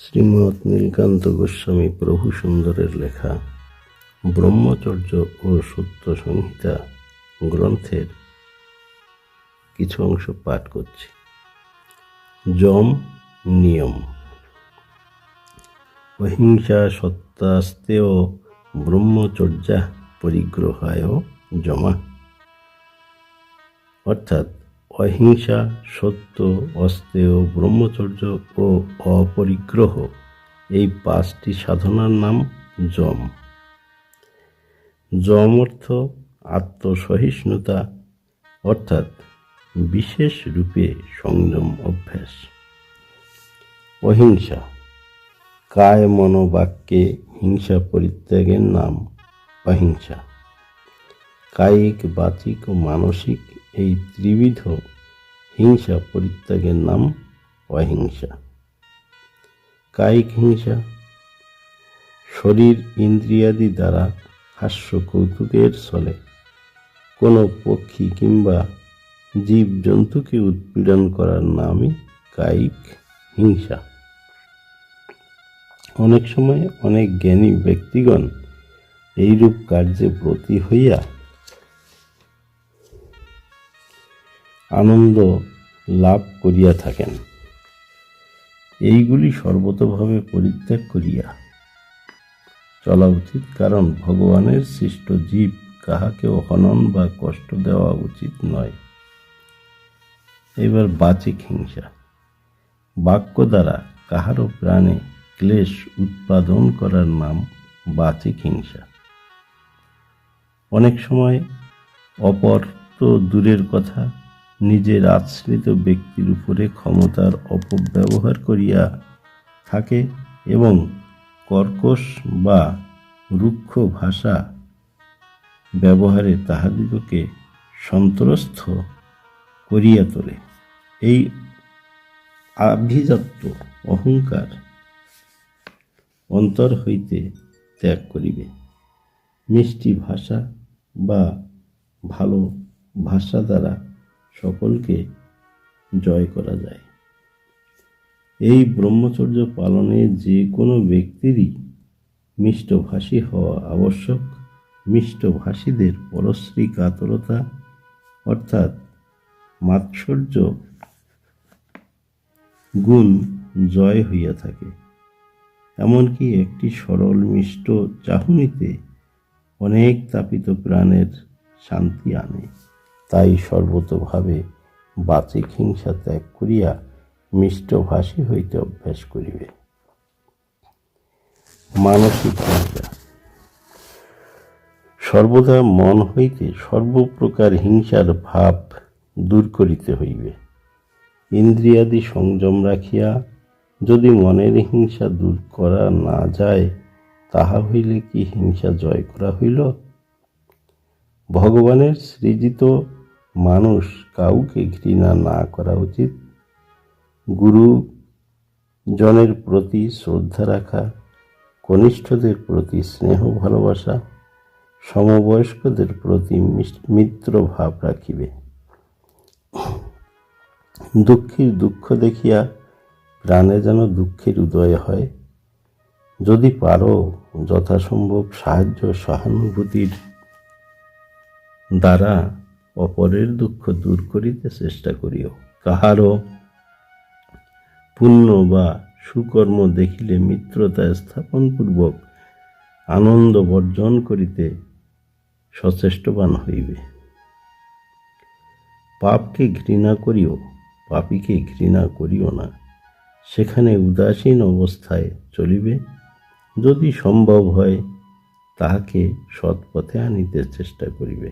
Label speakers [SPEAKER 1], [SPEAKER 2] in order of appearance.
[SPEAKER 1] শ্রীমৎ নীলকান্ত গোস্বামী প্রভু সুন্দরের লেখা ব্রহ্মচর্য ও সত্য সংহিতা গ্রন্থের কিছু অংশ পাঠ করছি। যম নিয়ম। অহিংসা সত্যাস্তেয় ব্রহ্মচর্যা পরিগ্রহায় যমা। অর্থাৎ অহিংসা, সত্য, অস্তেয়, ব্রহ্মচর্য ও অপরিগ্রহ এই 5টি সাধনার নাম যম। যম অর্থ আত্মসহিষ্ণুতা, অর্থাৎ বিশেষ রূপে সংযম অভ্যাস। অহিংসা কায় মনোবাক্যে হিংসা পরিত্যাগের নাম অহিংসা। কায়িক, বাচিক ও মানসিক এই ত্রিবিধ হিংসা পরিত্যাগের নাম অহিংসা। কায়িক হিংসা শরীর ইন্দ্রিয়াদি দ্বারা হাস্য কৌতুকের ছলে কোনো পক্ষী কিংবা জীব জন্তুকে উৎপীড়ন করার নামই কায়িক হিংসা। অনেক সময় অনেক জ্ঞানী ব্যক্তিগণ এইরূপ কার্যে ব্রতী হইয়া আনন্দ লাভ করিয়া থাকেন। এইগুলি সর্বতোভাবে পরিত্যাগ করিয়া চলা উচিত, কারণ ভগবানের সৃষ্ট জীব কাহাকেও হনন বা কষ্ট দেওয়া উচিত নয়। এবার বাচিক হিংসা। বাক্য দ্বারা কাহারও প্রাণে ক্লেশ উৎপাদন করার নাম বাচিক হিংসা। অনেক সময় অপর তো দূরের কথা, নিজের আশ্রিত ব্যক্তির উপরে ক্ষমতার অপব্যবহার করিয়া থাকে এবং কর্কশ বা রুক্ষ ভাষা ব্যবহারে তাহাদিগকে সন্ত্রস্ত করিয়া তোলে। এই আভিজাত্য অহংকার অন্তর হইতে ত্যাগ করিবে। মিষ্টি ভাষা বা ভালো ভাষা দ্বারা সকলকে জয় করা যায়। এই ব্রহ্মচর্য পালনে যে কোনো ব্যক্তিরই মিষ্টভাষী হওয়া আবশ্যক। মিষ্টভাষীদের পরশ্রী কাতরতা অর্থাৎ মাৎসর্য গুণ জয় হইয়া থাকে। এমনকি একটি সরল মিষ্ট চাহনিতে অনেক তাপিত প্রাণের শান্তি আনে। তাই সর্বতোভাবে বাচিক হিংসা ত্যাগ করিয়া মিষ্টভাষী হইতে অভ্যাস করিবে। মানসিক হিংসা। সর্বদা মন হইতে সর্বপ্রকার হিংসার ভাব দূর করিতে হইবে। ইন্দ্রিয়াদি সংযম রাখিয়া যদি মনের হিংসা দূর করা না যায়, তাহা হইলে কি হিংসা জয় করা হইল? ভগবানের সৃজিত মানুষ কাউকে ঘৃণা না করা উচিত। গুরুজনের প্রতি শ্রদ্ধা রাখা, কনিষ্ঠদের প্রতি স্নেহ ভালোবাসা, সমবয়স্কদের প্রতি মিত্র ভাব রাখিবে। দুঃখীর দুঃখ দেখিয়া প্রাণে যেন দুঃখের উদয় হয়। যদি পারো যথাসম্ভব সাহায্য সহানুভূতির দ্বারা অপরের দুঃখ দূর করিতে চেষ্টা করিও। কাহারও পুণ্য বা সুকর্ম দেখিলে মিত্রতা স্থাপনপূর্বক আনন্দ বর্জন করিতে সচেষ্টবান হইবে। পাপকে ঘৃণা করিও, পাপীকে ঘৃণা করিও না। সেখানে উদাসীন অবস্থায় চলিবে। যদি সম্ভব হয় তাহাকে সৎপথে আনিতে চেষ্টা করিবে।